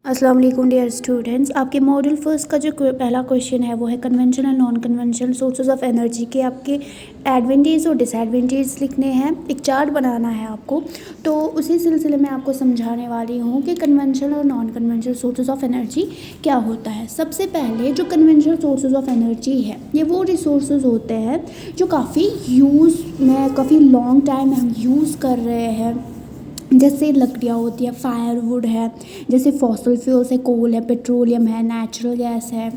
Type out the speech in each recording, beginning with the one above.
अस्सलाम वालेकुम dear students. आपके मॉड्यूल फर्स्ट का जो पहला क्वेश्चन है वो है conventional and non conventional sources of energy के आपके एडवांटेज और डिसएडवांटेज लिखने हैं, एक चार्ट बनाना है आपको। तो उसी सिलसिले में आपको समझाने वाली हूँ कि कन्वेंशनल और non conventional sources of energy क्या होता है। सबसे पहले जो कन्वेंशनल सोर्सेज ऑफ एनर्जी है ये वो रिसोर्सेज होते हैं जो काफ़ी काफ़ी लॉन्ग टाइम हम यूज़ कर रहे हैं। जैसे लकड़ियाँ होती है, फायरवुड है, जैसे फॉसल फ्यूल्स है, कोल है, पेट्रोलियम है, नेचुरल गैस है,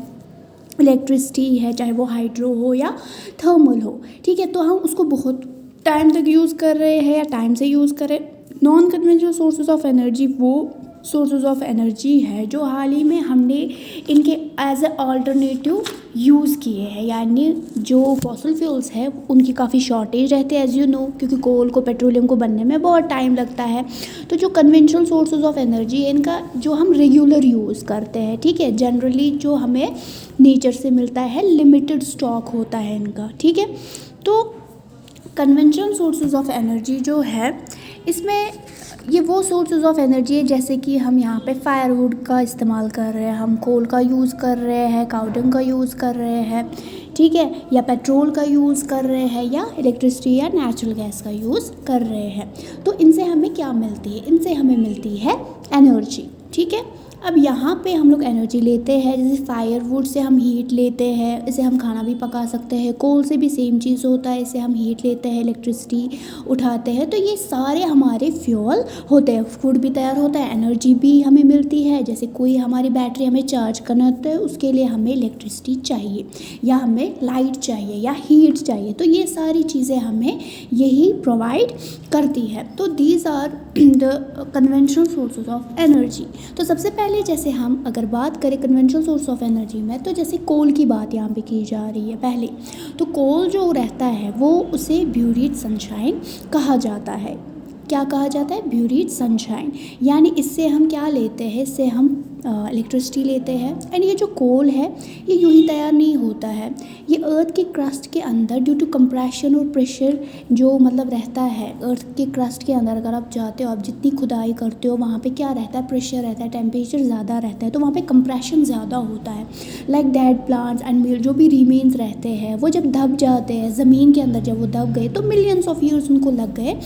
इलेक्ट्रिसिटी है, चाहे वो हाइड्रो हो या थर्मल हो। ठीक है, तो हम उसको बहुत टाइम तक यूज़ कर रहे हैं या टाइम से यूज़ कर रहे हैं। Non conventional sources of energy वो सोर्सेज ऑफ एनर्जी है जो हाल ही में हमने इनके एज ए अल्टरनेटिव यूज़ किए हैं, यानी जो फॉसल फ्यूल्स है उनकी काफ़ी शॉर्टेज रहती है एज यू नो, क्योंकि कोल को पेट्रोलियम को बनने में बहुत टाइम लगता है। तो जो कन्वेंशनल सोर्सेज ऑफ एनर्जी है इनका जो हम रेगुलर यूज़ करते हैं, ठीक है, जनरली जो हमें नेचर से मिलता है, लिमिटेड स्टॉक होता है इनका। ठीक है, तो कन्वेंशनल सोर्सेज ऑफ एनर्जी जो है इसमें ये वो सोर्सेज ऑफ एनर्जी है जैसे कि हम यहाँ पे फायरवुड का इस्तेमाल कर रहे हैं, हम कोल का यूज़ कर रहे हैं, काउडंग का यूज़ कर रहे हैं, ठीक है, या पेट्रोल का यूज़ कर रहे हैं, या इलेक्ट्रिसिटी या नेचुरल गैस का यूज़ कर रहे हैं। तो इनसे हमें क्या मिलती है? इनसे हमें मिलती है एनर्जी। ठीक है, अब यहाँ पे हम लोग एनर्जी लेते हैं, जैसे फायरवुड से हम हीट लेते हैं, इसे हम खाना भी पका सकते हैं। कोल से भी सेम चीज़ होता है, इसे हम हीट लेते हैं, इलेक्ट्रिसिटी उठाते हैं। तो ये सारे हमारे फ्यूल होते हैं, फूड भी तैयार होता है, एनर्जी भी हमें मिलती है। जैसे कोई हमारी बैटरी हमें चार्ज करना होता है, उसके लिए हमें इलेक्ट्रिसिटी चाहिए, या हमें लाइट चाहिए, या हीट चाहिए। तो ये सारी चीज़ें हमें यही प्रोवाइड करती है। तो these are the conventional sources of energy. तो सबसे पहले जैसे हम अगर बात करें कन्वेंशनल सोर्स ऑफ एनर्जी में, तो जैसे कोल की बात यहाँ पे की जा रही है पहले। तो कोल जो रहता है वो उसे ब्यूरीड सनशाइन कहा जाता है। क्या कहा जाता है? Buried sunshine. यानी इससे हम क्या लेते हैं? इससे हम इलेक्ट्रिसिटी लेते हैं। एंड ये जो कोल है ये यूं ही तैयार नहीं होता है, ये अर्थ के क्रस्ट के अंदर ड्यू टू कंप्रेशन और प्रेशर जो मतलब रहता है अर्थ के क्रस्ट के अंदर। अगर आप जाते हो, आप जितनी खुदाई करते हो वहाँ पे क्या रहता है? प्रेशर रहता है, टेम्परेचर ज़्यादा रहता है, तो वहाँ पे कंप्रेशन ज़्यादा होता है। लाइक डेड प्लांट्स एंड जो भी रिमेन्स रहते हैं वो जब दब जाते हैं ज़मीन के अंदर, जब वो दब गए तो मिलियंस ऑफ ईयर्स उनको लग गए,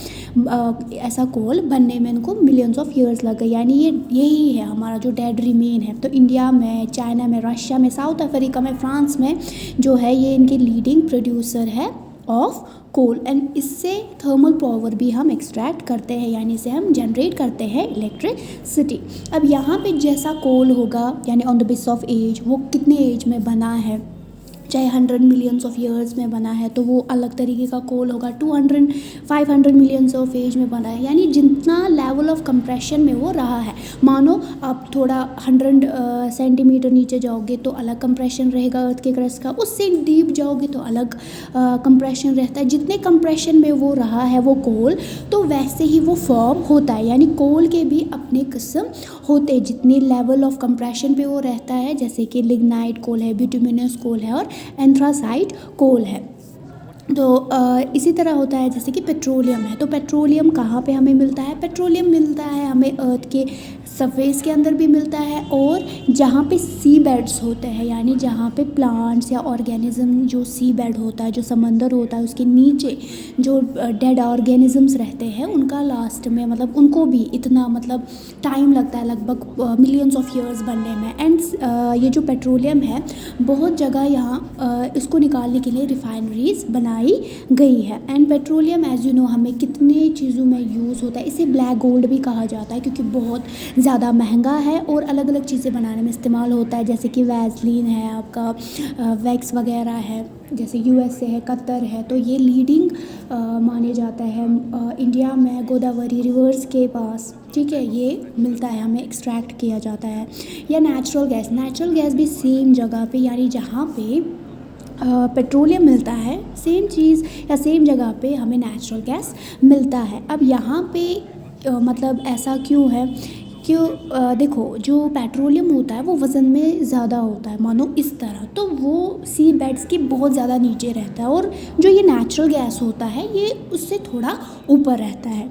ऐसा कोल बनने में उनको मिलियंस ऑफ ईयर्स लग गए। यानी ये यही है हमारा जो डेड रिमेन है। तो इंडिया में, चाइना में, रशिया में, साउथ अफ्रीका में, फ्रांस में जो है ये इनके लीडिंग प्रोड्यूसर है ऑफ कोल। एंड इससे थर्मल पावर भी हम एक्सट्रैक्ट करते हैं, यानी इसे हम जनरेट करते हैं इलेक्ट्रिसिटी। अब यहाँ पे जैसा कोल होगा, यानी on the basis of age, वो कितने एज में बना है, चाहे 100 मिलियंस ऑफ ईयर्स में बना है तो वो अलग तरीके का कोल होगा, 200 500 मिलियंस ऑफ एज में बना है, यानी जितना लेवल ऑफ कंप्रेशन में वो रहा है। मानो आप थोड़ा 100 सेंटीमीटर नीचे जाओगे तो अलग कंप्रेशन रहेगा अर्थ के क्रस्ट का, उससे डीप जाओगे तो अलग कंप्रेशन रहता है। जितने कंप्रेशन में वो रहा है वो कोल, तो वैसे ही वो फॉर्म होता है। यानी कोल के भी अपने किस्म होते हैं, जितने लेवल ऑफ कंप्रेशन पे वो रहता है, जैसे कि लिग्नाइट कोल है, बिटुमिनस कोल है और एंथ्रासाइट कोल है। तो इसी तरह होता है जैसे कि पेट्रोलियम है। तो पेट्रोलियम कहाँ पे हमें मिलता है? पेट्रोलियम मिलता है हमें अर्थ के सरफेस के अंदर भी मिलता है, और जहाँ पे सी बेड्स होते हैं, यानी जहाँ पे प्लांट्स या ऑर्गेनिज्म, जो सी बेड होता है, जो समंदर होता है, उसके नीचे जो डेड ऑर्गेनिजम्स रहते हैं उनका लास्ट में मतलब उनको भी इतना मतलब टाइम लगता है, लगभग मिलियंस ऑफ ईयर्स बनने में। एंड ये जो पेट्रोलियम है बहुत जगह यहाँ इसको निकालने के लिए रिफाइनरीज बनाई गई है। And petroleum as you know हमें कितने चीज़ों में यूज़ होता है। इसे ब्लैक गोल्ड भी कहा जाता है क्योंकि बहुत ज़्यादा महंगा है और अलग अलग चीज़ें बनाने में इस्तेमाल होता है, जैसे कि वैसलीन है, आपका वैक्स वगैरह है, जैसे यूएस से है, कतर है। तो ये लीडिंग माने जाता है इंडिया में गोदावरी रिवर्स के पास, ठीक है, ये मिलता है, हमें एक्सट्रैक्ट किया जाता है। या नेचुरल गैस भी सेम जगह पे, यानी जहाँ पे पेट्रोलियम मिलता है सेम चीज़ या सेम जगह पे हमें नेचुरल गैस मिलता है। अब यहाँ पे मतलब ऐसा क्यों है? क्यों देखो, जो पेट्रोलियम होता है वो वज़न में ज़्यादा होता है, मानो इस तरह, तो वो सी बेड्स के बहुत ज़्यादा नीचे रहता है, और जो ये नेचुरल गैस होता है ये उससे थोड़ा ऊपर रहता है।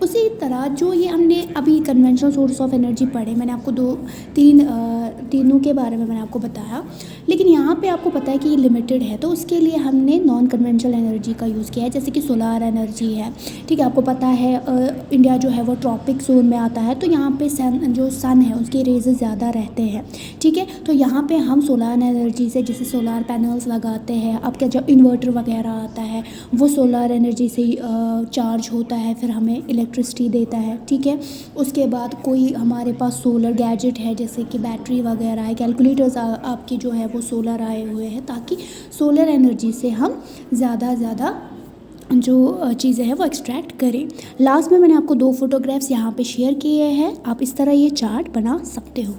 उसी तरह जो ये हमने अभी कन्वेंशनल सोर्स ऑफ एनर्जी पढ़े, मैंने आपको तीनों के बारे में मैंने आपको बताया, लेकिन यहाँ पे आपको पता है कि ये लिमिटेड है, तो उसके लिए हमने नॉन कन्वेंशनल एनर्जी का यूज़ किया है, जैसे कि सोलार एनर्जी है। ठीक है, आपको पता है इंडिया जो है वो ट्रॉपिक जोन में आता है, तो यहाँ पे सन है उसके रेज़ ज़्यादा रहते हैं। ठीक है, तो यहाँ पे हम सोलार एनर्जी से, जैसे सोलार पैनल्स लगाते हैं, आपका जो इन्वर्टर वगैरह आता है वो सोलार एनर्जी से चार्ज होता है, फिर हमें इलेक्ट्रिसिटी देता है। ठीक है, उसके बाद कोई हमारे पास सोलर गैजेट है, जैसे कि बैटरी वगैरह है, कैलकुलेटर्स आपके जो है वो सोलर आए हुए हैं, ताकि सोलर एनर्जी से हम ज़्यादा जो चीज़ें हैं वो एक्सट्रैक्ट करें। लास्ट में मैंने आपको 2 फोटोग्राफ्स यहाँ पे शेयर किए हैं, आप इस तरह ये चार्ट बना सकते हो।